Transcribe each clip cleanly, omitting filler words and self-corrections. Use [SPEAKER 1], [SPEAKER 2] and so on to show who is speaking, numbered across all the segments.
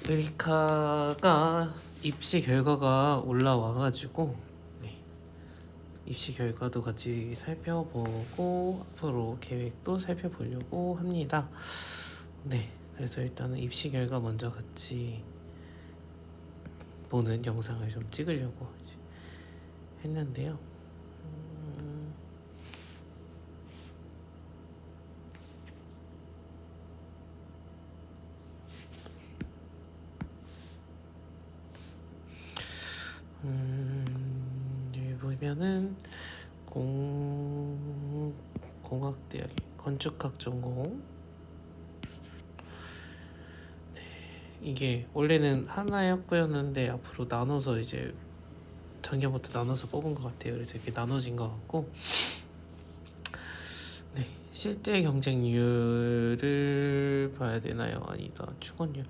[SPEAKER 1] 에리카가 입시 결과가 올라와가지고 네, 입시 결과도 같이 살펴보고 앞으로 계획도 살펴보려고 합니다. 네, 그래서 일단은 입시 결과 먼저 같이 보는 영상을 좀 찍으려고 했는데요. 여기 보면은 공학대학 건축학 전공. 네, 이게 원래는 하나의 학부였는데 앞으로 나눠서 이제 작년부터 나눠서 뽑은 것 같아요. 그래서 이렇게 나눠진 것 같고, 네, 실제 경쟁률을 봐야 되나요? 아니다, 충원율.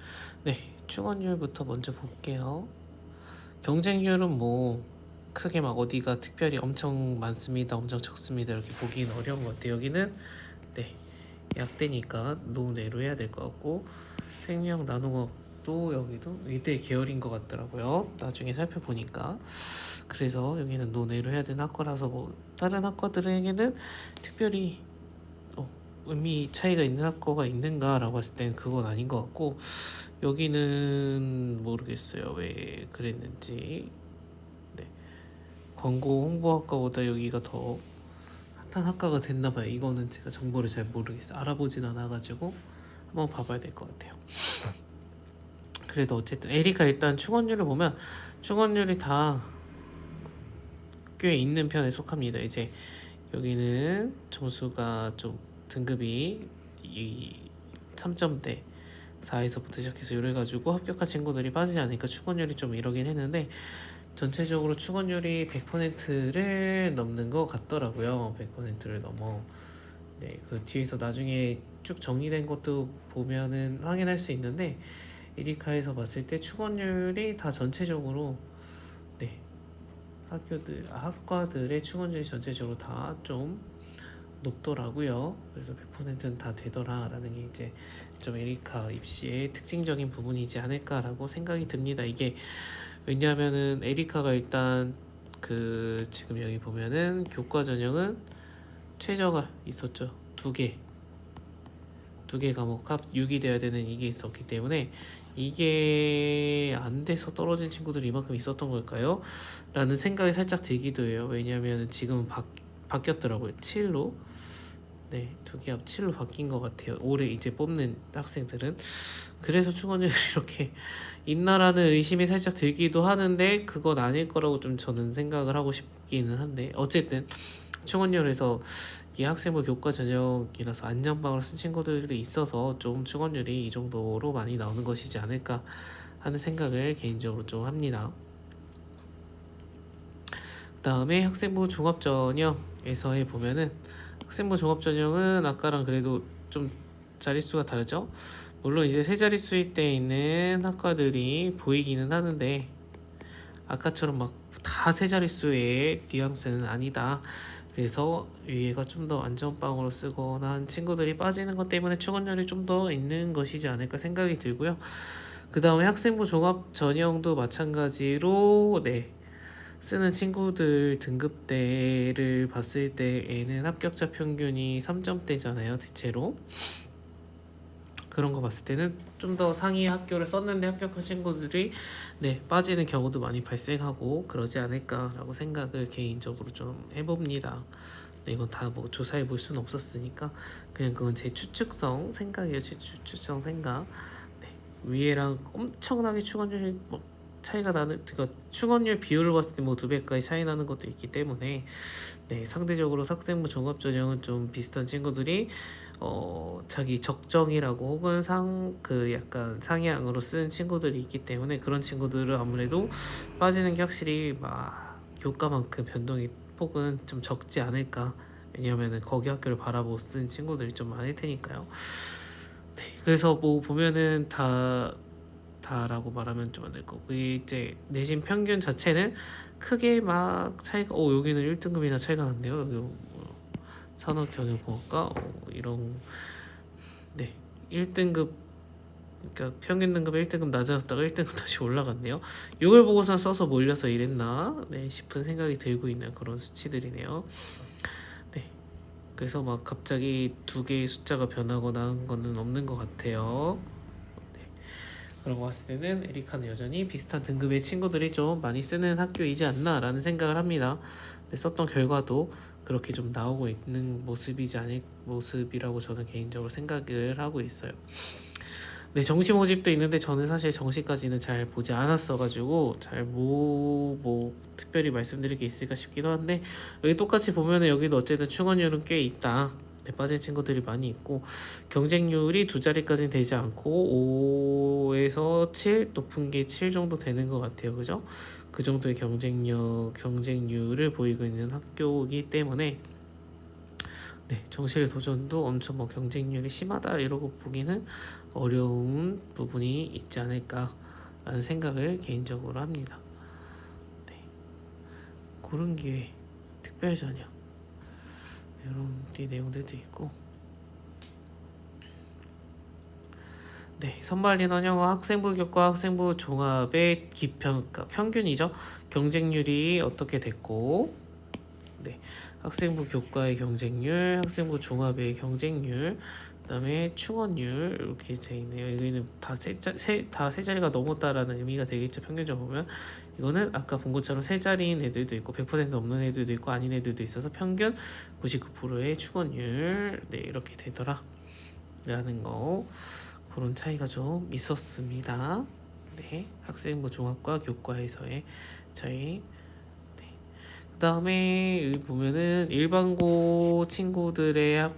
[SPEAKER 1] 네, 충원율부터 먼저 볼게요. 경쟁률은 뭐 크게 막 어디가 특별히 엄청 많습니다, 엄청 적습니다 이렇게 보기는 어려운 것 같아요. 여기는 네, 약대니까 노내로 해야 될 것 같고, 생명 나노학도 여기도 의대 계열인 것 같더라고요, 나중에 살펴보니까. 그래서 여기는 노내로 해야 되는 학과라서 뭐 다른 학과들에게는 특별히 의미 차이가 있는 학과가 있는가 라고 봤을 땐 그건 아닌 것 같고, 여기는 모르겠어요 왜 그랬는지. 네, 광고 홍보학과보다 여기가 더 핫한 학과가 됐나봐요. 이거는 제가 정보를 잘 모르겠어요, 알아보진 않아가지고 한번 봐봐야 될 것 같아요. 그래도 어쨌든 에리카 일단 충원률을 보면 충원률이 다 꽤 있는 편에 속합니다. 이제 여기는 점수가 좀 등급이 이 3점대 4에서부터 시작해서 이래가지고 합격한 친구들이 빠지지 않으니까 충원율이 좀 이러긴 했는데, 전체적으로 충원율이 100%를 넘는 것 같더라고요. 100%를 넘어. 네, 그 뒤에서 나중에 쭉 정리된 것도 보면은 확인할 수 있는데, 에리카에서 봤을 때 충원율이 다 전체적으로 네, 학과들의 충원율이 전체적으로 다 좀 높더라고요. 그래서 100%는 다 되더라라는 게 이제 좀 에리카 입시의 특징적인 부분이지 않을까라고 생각이 듭니다. 이게 왜냐하면은 에리카가 일단 그 지금 여기 보면은 교과 전형은 최저가 있었죠. 두 개 과목 합 6이 돼야 되는 이게 있었기 때문에 이게 안 돼서 떨어진 친구들이 이만큼 있었던 걸까요? 라는 생각이 살짝 들기도 해요. 왜냐하면 지금은 바뀌었더라고요. 7로. 네, 두 개 합 7로 바뀐 것 같아요, 올해 이제 뽑는 학생들은. 그래서 충원율이 이렇게 있나라는 의심이 살짝 들기도 하는데, 그건 아닐 거라고 좀 저는 생각을 하고 싶기는 한데, 어쨌든 충원율에서 이 학생부 교과 전형이라서 안전방으로 쓴 친구들이 있어서 좀 충원율이 이 정도로 많이 나오는 것이지 않을까 하는 생각을 개인적으로 좀 합니다. 그 다음에 학생부 종합전형에서 해보면은, 학생부 종합전형은 아까랑 그래도 좀 자릿수가 다르죠. 물론 이제 세 자릿수일 때 있는 학과들이 보이기는 하는데, 아까처럼 막 다 세 자릿수의 뉘앙스는 아니다. 그래서 위에가 좀 더 안전빵으로 쓰거나 한 친구들이 빠지는 것 때문에 충원율이 좀 더 있는 것이지 않을까 생각이 들고요. 그 다음에 학생부 종합 전형도 마찬가지로 네, 쓰는 친구들 등급대를 봤을 때에는 합격자 평균이 3점대잖아요, 대체로. 그런 거 봤을 때는 좀 더 상위 학교를 썼는데 합격한 친구들이 네, 빠지는 경우도 많이 발생하고 그러지 않을까라고 생각을 개인적으로 좀 해봅니다. 네, 이건 다 뭐 조사해 볼 수는 없었으니까 그냥 그건 제 추측성 생각이에요. 제 추측성 생각. 네, 위에랑 엄청나게 충원율이 뭐 차이가 나는, 그러니까 충원율 비율을 봤을 때 뭐 2배까지 차이 나는 것도 있기 때문에 네, 상대적으로 학생부 종합전형은 좀 비슷한 친구들이 자기 적정이라고 혹은 그 약간 상향으로 쓰는 친구들이 있기 때문에, 그런 친구들은 아무래도 빠지는 게 확실히 막 교과만큼 변동이 폭은 좀 적지 않을까. 왜냐면은 거기 학교를 바라보고 쓴 친구들이 좀 많을 테니까요. 네, 그래서 뭐 보면은 다라고 말하면 좀 안 될 거고, 이제 내신 평균 자체는 크게 막 차이가 여기는 1등급이나 차이가 난대요. 여기 산업경영공학과 이런 네, 1등급 그러니까 평균 등급 1등급 낮아졌다가 1등급 다시 올라갔네요. 이걸 보고서 써서 몰려서 이랬나 싶은 생각이 들고 있는 그런 수치들이네요. 네, 그래서 막 갑자기 두 개의 숫자가 변하거나 한 거는 없는 것 같아요. 네, 그런 거 봤을 때는 에리카는 여전히 비슷한 등급의 친구들이 좀 많이 쓰는 학교이지 않나라는 생각을 합니다. 네, 썼던 결과도 그렇게 좀 나오고 있는 모습이라고 저는 개인적으로 생각을 하고 있어요. 네, 정시 모집도 있는데 저는 사실 정시까지는 잘 보지 않았어가지고 잘 특별히 말씀드릴 게 있을까 싶기도 한데, 여기 똑같이 보면은 여기도 어쨌든 충원율은 꽤 있다. 네, 빠진 친구들이 많이 있고 경쟁률이 두 자리까지는 되지 않고 5에서 7, 높은 게 7 정도 되는 것 같아요. 그죠? 그 정도의 경쟁률을 보이고 있는 학교이기 때문에 네, 정시의 도전도 엄청 경쟁률이 심하다 이러고 보기는 어려운 부분이 있지 않을까라는 생각을 개인적으로 합니다. 네, 그런 기회, 특별 전형 이런 내용들도 있고, 네, 선발 인원형과 학생부 교과 학생부 종합의 기평가 평균이죠. 경쟁률이 어떻게 됐고, 네, 학생부 교과의 경쟁률, 학생부 종합의 경쟁률, 그다음에 충원율 이렇게 돼 있네요. 여기는 다 세 자리가 넘었다라는 의미가 되겠죠. 평균적으로 보면 이거는 아까 본 것처럼 세 자리인 애들도 있고 100% 넘는 애들도 있고 아닌 애들도 있어서 평균 99%의 충원율 이렇게 되더라라는 거, 그런 차이가 좀 있었습니다. 네, 학생부 종합과 교과에서의 차이. 그 다음에 여기 보면은 일반고 친구들의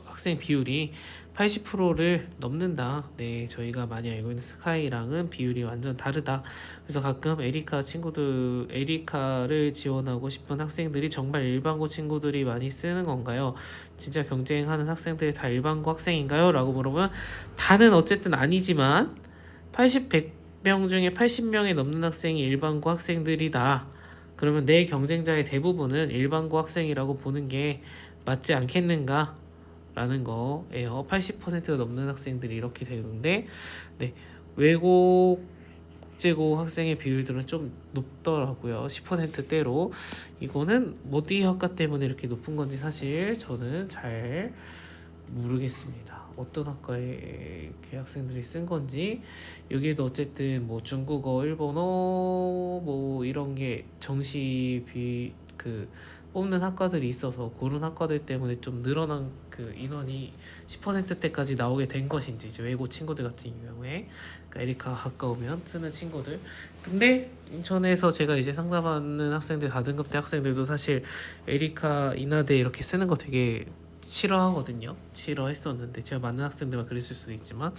[SPEAKER 1] 학생 비율이 80%를 넘는다. 네, 저희가 많이 알고 있는 스카이랑은 비율이 완전 다르다. 그래서 가끔 에리카를 지원하고 싶은 학생들이 정말 일반고 친구들이 많이 쓰는 건가요? 진짜 경쟁하는 학생들이 다 일반고 학생인가요? 라고 물어보면 다는 어쨌든 아니지만 100명 중에 80명이 넘는 학생이 일반고 학생들이다. 그러면 내 경쟁자의 대부분은 일반고 학생이라고 보는 게 맞지 않겠는가? 라는 거예요. 80%가 넘는 학생들이 이렇게 되는데, 네, 외고 국제고 학생의 비율들은 좀 높더라고요. 10%대로. 이거는 어디 학과 때문에 이렇게 높은 건지 사실 저는 잘 모르겠습니다. 어떤 학과에 이렇게 학생들이 쓴 건지. 여기에도 어쨌든 중국어, 일본어 이런 게 뽑는 학과들이 있어서 그런 학과들 때문에 좀 늘어난 그 인원이 10%대까지 나오게 된 것인지, 이제 외고 친구들 같은 경우에 그러니까 에리카 가까우면 쓰는 친구들. 근데 인천에서 제가 이제 상담하는 학생들, 다등급대 학생들도 사실 에리카 인하대 이렇게 쓰는 거 되게 싫어하거든요. 싫어했었는데 제가 맞는 학생들만 그랬을 수도 있지만,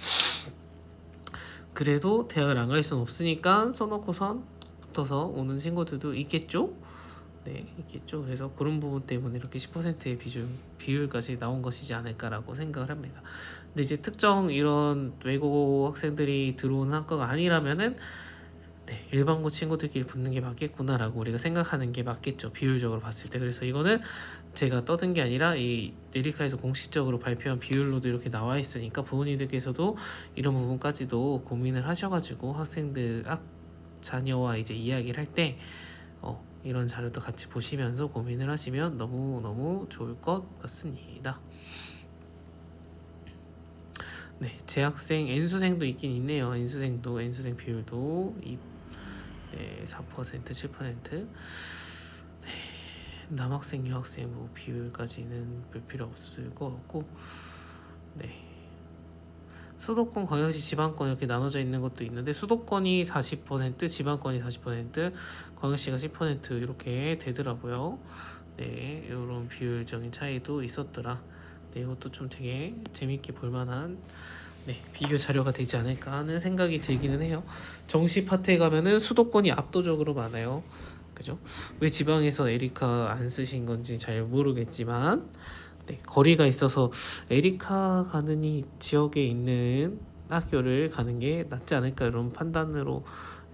[SPEAKER 1] 그래도 대학을 안 갈 수는 없으니까 써놓고선 붙어서 오는 친구들도 있겠죠. 네, 있겠죠. 그래서 그런 부분 때문에 이렇게 10%의 비율까지 나온 것이지 않을까라고 생각을 합니다. 근데 이제 특정 이런 외고 학생들이 들어오는 학과가 아니라면은 네, 일반고 친구들끼리 붙는 게 맞겠구나라고 우리가 생각하는 게 맞겠죠. 비율적으로 봤을 때. 그래서 이거는 제가 떠든 게 아니라 이 에리카에서 공식적으로 발표한 비율로도 이렇게 나와 있으니까 부모님들께서도 이런 부분까지도 고민을 하셔가지고 자녀와 이제 이야기를 할 때 이런 자료도 같이 보시면서 고민을 하시면 너무 좋을 것 같습니다. 네, 재학생, N수생도 있긴 있네요. N수생 비율도 4%, 7%. 네, 남학생, 여학생 비율까지는 볼 필요 없을 것 같고, 네. 수도권, 광역시, 지방권 이렇게 나눠져 있는 것도 있는데 수도권이 40%, 지방권이 40%, 광역시가 10% 이렇게 되더라고요. 네, 이런 비율적인 차이도 있었더라. 네, 이것도 좀 되게 재밌게 볼만한 비교 자료가 되지 않을까 하는 생각이 들기는 해요. 정시 파트에 가면은 수도권이 압도적으로 많아요. 그죠? 왜 지방에서 에리카 안 쓰신 건지 잘 모르겠지만, 네, 거리가 있어서 에리카 가는 이 지역에 있는 학교를 가는 게 낫지 않을까 이런 판단으로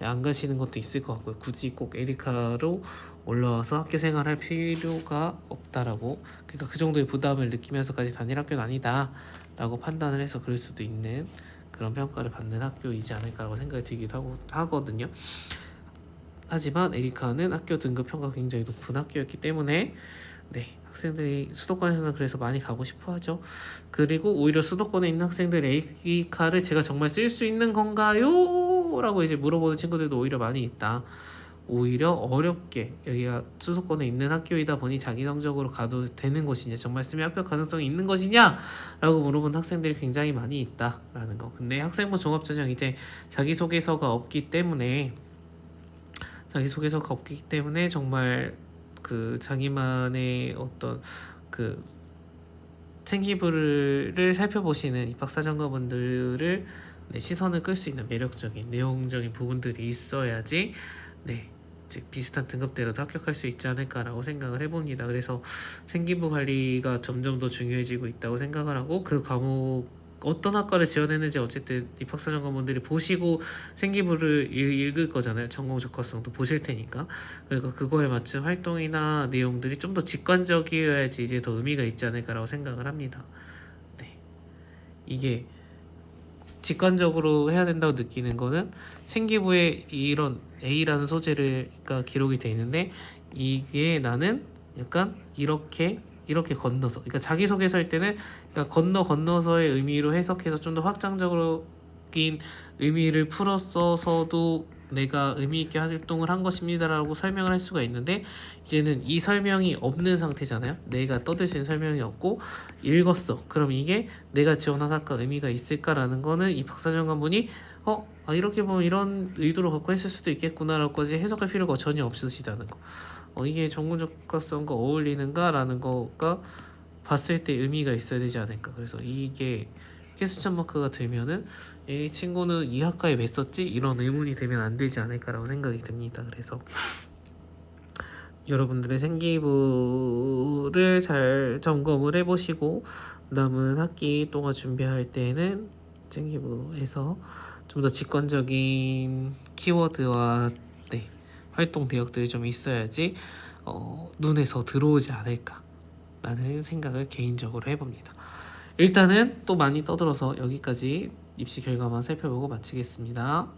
[SPEAKER 1] 안 가시는 것도 있을 것 같고요. 굳이 꼭 에리카로 올라와서 학교 생활할 필요가 없다라고, 그러니까 그 정도의 부담을 느끼면서까지 다닐 학교는 아니다 라고 판단을 해서 그럴 수도 있는 그런 평가를 받는 학교이지 않을까라고 생각이 들기도 하거든요. 하지만 에리카는 학교 등급 평가가 굉장히 높은 학교였기 때문에 네, 학생들이 수도권에서는 그래서 많이 가고 싶어 하죠. 그리고 오히려 수도권에 있는 학생들 에리카를 제가 정말 쓸 수 있는 건가요? 라고 이제 물어보는 친구들도 오히려 많이 있다. 오히려 어렵게 여기가 수도권에 있는 학교이다 보니 자기 성적으로 가도 되는 것이냐, 정말 쓰면 합격 가능성이 있는 것이냐 라고 물어본 학생들이 굉장히 많이 있다라는 거. 근데 학생부 종합전형 이제 자기소개서가 없기 때문에 정말 그 자기만의 어떤 그 생기부를 살펴보시는 입학사정관분들을 네, 시선을 끌 수 있는 매력적인 내용적인 부분들이 있어야지 네, 즉 비슷한 등급대로도 합격할 수 있지 않을까라고 생각을 해봅니다. 그래서 생기부 관리가 점점 더 중요해지고 있다고 생각을 하고, 그 과목 어떤 학과를 지원했는지 어쨌든 입학사정관분들이 보시고 생기부를 읽을 거잖아요. 전공 적합성도 보실 테니까. 그러니까 그거에 맞춘 활동이나 내용들이 좀 더 직관적이어야지 이제 더 의미가 있지 않을까라고 생각을 합니다. 네, 이게 직관적으로 해야 된다고 느끼는 거는 생기부에 이런 A라는 소재가 기록이 돼 있는데 이게 나는 약간 이렇게 건너서, 그러니까 자기소개서 할 때는 그러니까 건너서의 의미로 해석해서 좀 더 확장적인 의미를 풀었어서도 내가 의미 있게 활동을 한 것입니다라고 설명을 할 수가 있는데, 이제는 이 설명이 없는 상태잖아요. 내가 떠들 수 있는 설명이 없고 읽었어. 그럼 이게 내가 지원한 학과 의미가 있을까라는 거는 입학사정관분이 이렇게 보면 이런 의도로 갖고 했을 수도 있겠구나라고까지 해석할 필요가 전혀 없으시다는 거. 이게 전공 적합성과 어울리는가라는 거가 봤을 때 의미가 있어야 되지 않을까. 그래서 이게 퀘스천 마크가 되면은 이 친구는 이 학과에 왜 썼지? 이런 의문이 되면 안 되지 않을까라고 생각이 듭니다. 그래서 여러분들의 생기부를 잘 점검을 해보시고 남은 학기 동안 준비할 때는 생기부에서 좀 더 직관적인 키워드와 네, 활동 대역들이 좀 있어야지 눈에서 들어오지 않을까라는 생각을 개인적으로 해봅니다. 일단은 또 많이 떠들어서 여기까지 입시 결과만 살펴보고 마치겠습니다.